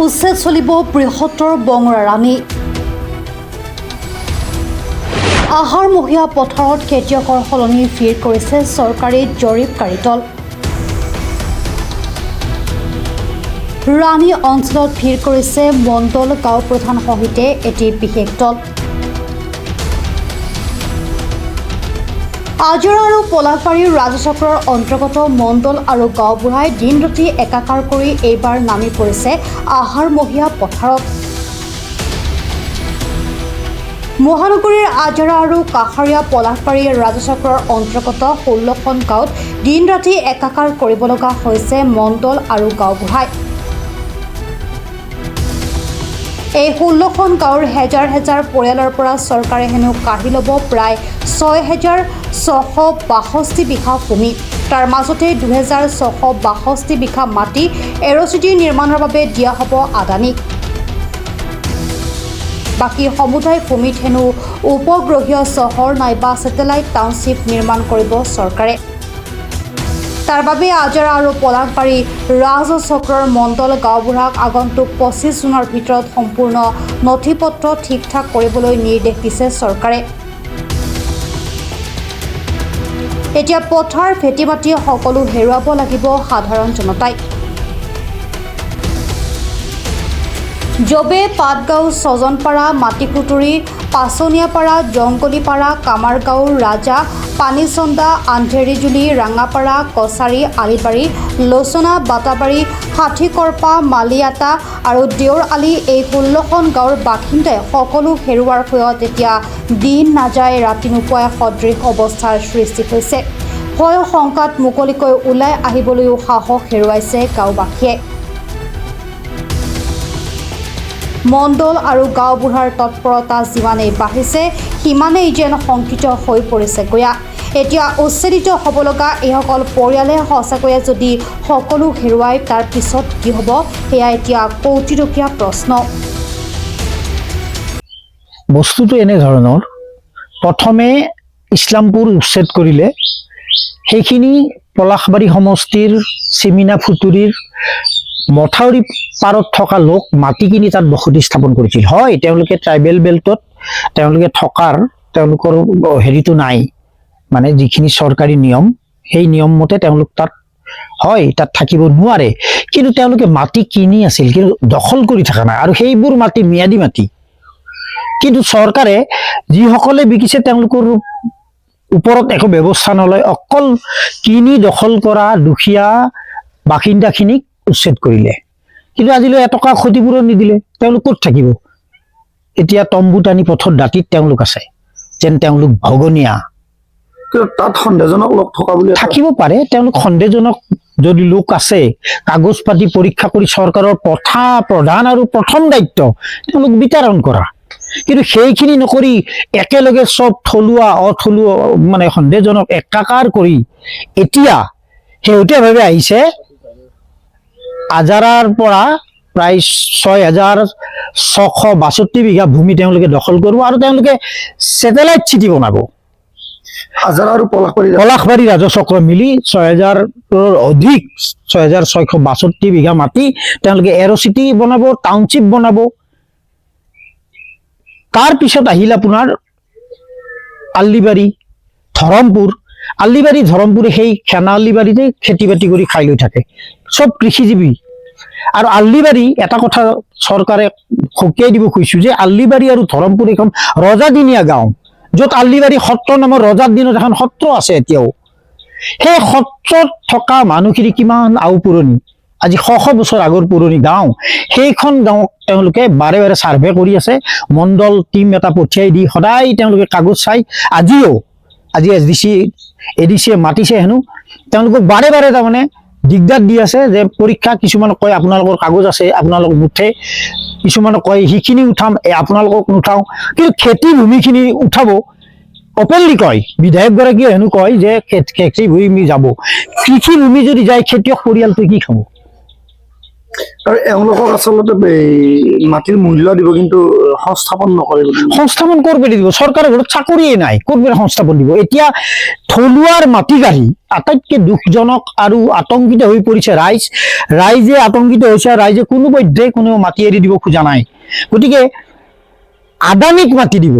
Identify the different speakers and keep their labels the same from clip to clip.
Speaker 1: উচ্ছেদ চলিব বৃহত্তৰ বংৰাৰাণী। আহাৰমহীয়া পথাৰত খেতিয়কৰ সলনি ভিৰ কৰিছে চৰকাৰী জৰীপকাৰী দল। ৰাণী অঞ্চলত ভিৰ কৰিছে মণ্ডল গাঁও প্ৰধান সহিতে এটি বিশেষ দল। আজৰা আৰু পলাশবাৰীৰ ৰাজচক্ৰৰ অন্তৰ্গত মণ্ডল আৰু গাঁওবুঢ়াই দিন ৰাতি একাকাৰ কৰি এইবাৰ নামি পৰিছে আহাৰমহীয়া পথাৰত। মহানগৰীৰ আজৰা আৰু কাষৰীয়া পলাশবাৰীৰ ৰাজচক্ৰৰ অন্তৰ্গত 16খন গাঁৱত দিন ৰাতি একাকাৰ কৰিব লগা হৈছে মণ্ডল আৰু গাঁওবুঢ়াই। এই 16খন গাঁৱৰ হেজাৰ হেজাৰ পৰিয়ালৰ পৰা চৰকাৰে হেনো কাঢ়ি ল'ব প্ৰায় 6,662 বিঘা ভূমি। তাৰ মাজতে 2,662 বিঘা মাটি এৰ'চিটি নিৰ্মাণৰ বাবে দিয়া হ'ব আদানীক। বাকী সমুদায় ভূমিত হেনো উপগ্ৰহীয় চহৰ নাইবা ছেটেলাইট টাউনশ্বিপ নিৰ্মাণ কৰিব চৰকাৰে। তাৰ বাবে আজৰা আৰু পলাশবাৰী ৰাজচক্ৰৰ মণ্ডল গাঁওবুঢ়াক আগন্তুক 25 জুনৰ ভিতৰত সম্পূৰ্ণ নথি পত্ৰ ঠিক ঠাক কৰিবলৈ নিৰ্দেশ দিছে চৰকাৰে। এতিয়া পথাৰ ভেটি মাটি সকলো হেৰুৱাব লাগিব সাধাৰণ জনতাই। জবে, পাটগাঁও, ছজনপাৰা, মাটিকুটুৰি, পাচনিয়াপাৰা, জংগলীপাৰা, কামাৰগাঁও, ৰাজা, পানীচন্দা, আন্ধেৰিজুলি, ৰাঙাপাৰা, কছাৰী, আলিবাৰী, লোচনা, বাটাবাৰী, ষাঠিকৰপা, মালিয়াটা আৰু দেউৰ আলি এই 16খন গাঁৱৰ বাসিন্দাই সকলো হেৰুৱাৰ ভয়ত এতিয়া দিন নাযায় ৰাতি নোপোৱাই সদৃশ অৱস্থাৰ সৃষ্টি হৈছে। ভয় শংকাত মুকলিকৈ ওলাই আহিবলৈও সাহস হেৰুৱাইছে গাঁওবাসীয়ে। মণ্ডল আৰু গাঁওবুঢ়াৰ তৎপৰতা যিমানেই বাঢ়িছে সিমানেই যেন শংকিত হৈ পৰিছে গঞা। এতিয়া উচ্ছেদিত হ'ব লগা এইসকল পৰিয়ালে সঁচাকৈয়ে যদি সকলো হেৰুৱাই তাৰ পিছত কি হ'ব সেয়া এতিয়া কৌটিৰকীয়া প্ৰশ্ন।
Speaker 2: বস্তুটো এনেধৰণৰ, প্ৰথমে ইছলামপুৰ উচ্ছেদ কৰিলে, সেইখিনি পলাশবাৰী সমষ্টিৰ চিমিনা ফুটুৰিৰ মথাউৰি পাৰত থকা লোক মাটি কিনি তাত বসতি স্থাপন কৰিছিল। হয়, তেওঁলোকে ট্ৰাইবেল বেল্টত তেওঁলোকৰ হেৰিটো নাই, মানে যিখিনি চৰকাৰী নিয়ম সেই নিয়ম মতে তেওঁলোক তাত থাকিব নোৱাৰে, কিন্তু তেওঁলোকে মাটি কিনি আছিল, কিন্তু দখল কৰি থকা নাই। আৰু সেইবোৰ মাটি ম্যাদী মাটি, কিন্তু চৰকাৰে যিসকলে বিকিছে তেওঁলোকৰ ওপৰত একো ব্যৱস্থা নলয়, অকল কিনি দখল কৰা দুখীয়া বাসিন্দাখিনিক উচ্ছেদ কৰিলে। কিন্তু আজিলৈ এটকা ক্ষতিপূৰণ নিদিলে। তেওঁলোক ক'ত থাকিব? এতিয়া তম্বু টানি পথৰ দাঁতিত তেওঁলোক আছে, যেন তেওঁলোক ভগনীয়া।
Speaker 3: তাত সন্দেহজনক লোক থকা বুলি
Speaker 2: থাকিব পাৰে, তেওঁলোক সন্দেহজনক যদি লোক আছে, কাগজ পাতি পৰীক্ষা কৰি চৰকাৰৰ প্ৰধান আৰু প্ৰথম দায়িত্ব তেওঁলোক বিতৰণ কৰা। কিন্তু সেইখিনি নকৰি একেলগে চব থলুৱা অথলুৱা মানে সন্দেহজনক একাকাৰ কৰি এতিয়া শেহতীয়াভাৱে আহিছে আজাৰাৰ পৰা প্ৰায় 6,662 বিঘা ভূমি তেওঁলোকে দখল কৰিব আৰু তেওঁলোকে ছেটেলাইট চিটি বনাব।
Speaker 3: আজাৰা আৰু
Speaker 2: পলাশবাৰী ৰাজচক্ৰ মিলি 6,000ৰ অধিক 6,662 বিঘা মাটি তেওঁলোকে এৰ'চিটি বনাব, টাউনশ্বিপ বনাব। তাৰ পিছত আহিল আপোনাৰ আল্লিবাৰী, ধৰমপুৰ। আল্লিবাৰী ধৰমপুৰে সেই খেনাআল্লিবাৰীতে খেতি বাতি কৰি খাই লৈ থাকে, চব কৃষিজীৱী। আৰু আল্লিবাৰী এটা কথা চৰকাৰে সকীয়াই দিব খুজিছো যে আল্লিবাৰী আৰু ধৰমপুৰ এখন ৰজাদিনীয়া গাঁও, য'ত আল্লিবাৰী সত্ৰ নামৰ ৰজাৰ দিনত এখন সত্ৰ আছে এতিয়াও। সেই সত্ৰত থকা মানুহখিনি কিমান আওপুৰণি, আজি 100 বছৰ আগৰ পুৰণি গাঁও। সেইখন গাঁৱক তেওঁলোকে বাৰে বাৰে ছাৰ্ভে কৰি আছে, মণ্ডল টিম এটা পঠিয়াই দি সদায় তেওঁলোকে কাগজ চাই। আজি এডিচিয়ে মাতিছে হেনো, তেওঁলোকক বাৰে বাৰে তাৰমানে দিগদাৰ দি আছে যে পৰীক্ষা। কিছুমানে কয় আপোনালোকৰ কাগজ আছে, আপোনালোক নুঠে। কিছুমানে কয় সেইখিনি উঠাম, আপোনালোকক নুঠাওঁ। কিন্তু খেতি ভূমিখিনি উঠাব অপেনলি কয়। বিধায়কগৰাকীয়ে হেনো কয় যে খেতি ভূমি যাব। কৃষি ভূমি যদি যায় খেতিয়ক পৰিয়ালটোৱে কি খাব?
Speaker 3: আৰু এওঁলোকক আচলতে মাটিৰ মূল্য দিব, কিন্তু সংস্থাপন নকৰে বুলি
Speaker 2: সংস্থাপন কৰবে দিব চৰকাৰৰ ঘৰত চাকৰিয়ে নাই কৰবে সংস্থাপন দিব এতিয়া থলুৱাৰ মাটি গাড়ী আটাইতকৈ দুখজনক আৰু আতংকিত হৈ পৰিছে ৰাইজে আতংকিত হৈছে ৰাইজে কোনো পধ্যে কোনো মাটি এৰি দিব খোজা নাই গতিকে আদানীক মাটি দিব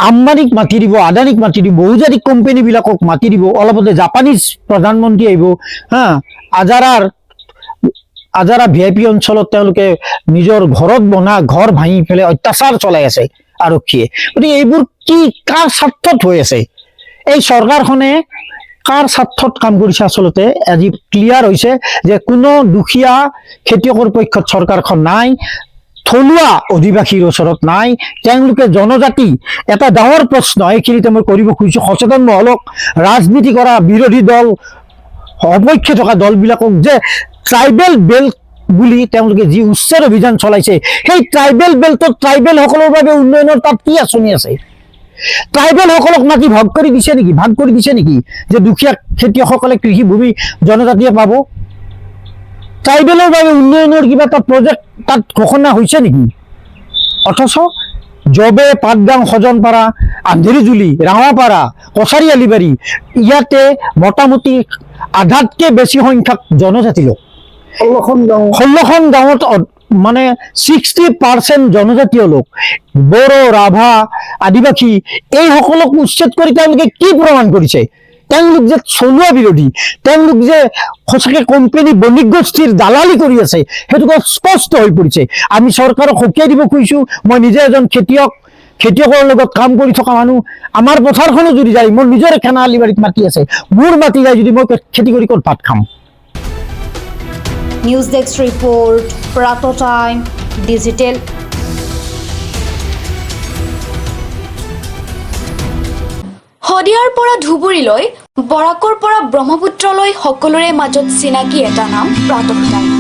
Speaker 2: আম্বানীক মাটি দিব আদানীক মাটি দিব বহুজাতিক কোম্পানীবিলাকক মাটি দিব অলপতে জাপানীজ প্ৰধানমন্ত্ৰী আহিব হা আজাৰা VIP অঞ্চলত তেওঁলোকে নিজৰ ঘৰত বনা ঘৰ ভাঙি পেলাই অত্যাচাৰ চলাই আছে আৰক্ষীয়ে গতিকে এইবোৰ কি কাৰ স্বাৰ্থত হৈ আছে এই চৰকাৰখনে কাৰ স্বাৰ্থত কাম কৰিছে আচলতে আজি ক্লিয়াৰ হৈছে যে কোনো দুখীয়া খেতিয়কৰ পক্ষত চৰকাৰখন নাই থলুৱা অধিবাসীৰ ওচৰত নাই তেওঁলোকে জনজাতি এটা ডাঙৰ প্ৰশ্ন এইখিনিতে মই কৰিব খুজিছোঁ সচেতন মহলক ৰাজনীতি কৰা বিৰোধী দল অপক্ষে থকা দলবিলাকক যে ট্ৰাইবেল বেল্ট বুলি তেওঁলোকে যি উচ্ছেদ অভিযান চলাইছে সেই ট্ৰাইবেল বেল্টত ট্ৰাইবেলসকলৰ বাবে উন্নয়নৰ তাত কি আঁচনি আছে ট্ৰাইবেলসকলক মাটি ভাগ কৰি দিছে নেকি যে দুখীয়া খেতিয়কসকলে কৃষিভূমি জনজাতিয়ে পাব ট্ৰাইবেলৰ বাবে উন্নয়নৰ কিবা এটা প্ৰজেক্ট তাত ঘোষণা হৈছে নেকি অথচ জবে পাটগাঁও সজনপাৰা আন্ধেৰিজুলি ৰাঙাপাৰা কছাৰী আলিবাৰী ইয়াতে মোটামুটি আধাতকৈ বেছি সংখ্যক জনজাতি লোক 16খন গাঁৱত মানে 60% জনজাতীয় লোক বড়ো ৰাভা আদিবাসী এইসকলক উচ্ছেদ কৰি তেওঁলোকে কি প্ৰমাণ কৰিছে তেওঁলোক যে চলোৱা বিৰোধী তেওঁলোক যে সঁচাকৈ কোম্পানী বণিক গোষ্ঠীৰ দালালি কৰি আছে সেইটো স্পষ্ট হৈ পৰিছে আমি চৰকাৰক সকীয়াই দিব খুজিছোঁ মই নিজে এজন খেতিয়কৰ লগত কাম কৰি থকা মানুহ আমাৰ পথাৰখনো যদি যায় মোৰ নিজৰে খানা আলিবাৰীত মাটি আছে মোৰ মাটি যায় যদি মই খেতি কৰি ক'ত ভাত খাম
Speaker 1: নিউজ ডেস্ক ৰিপৰ্ট প্ৰাত টাইম ডিজিটেল
Speaker 4: শদিয়াৰ পৰা ধুবুৰীলৈ বৰাকৰ পৰা ব্ৰহ্মপুত্ৰলৈ সকলোৰে মাজত চিনাকি এটা নাম প্ৰাতঃ টাইম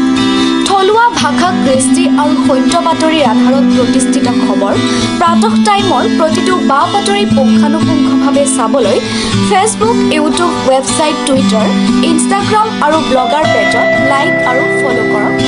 Speaker 4: থলুৱা ভাষা কৃষ্টি আৰু সত্য বাতৰিৰ আধাৰত প্ৰতিষ্ঠিত খবৰ প্ৰাতঃ টাইমৰ প্ৰতিটো বা বাতৰি পুংখানুপুংখভাৱে চাবলৈ Facebook YouTube website Twitter Instagram আৰু ব্লগাৰ পেজত লাইক আৰু ফ'ল' কৰক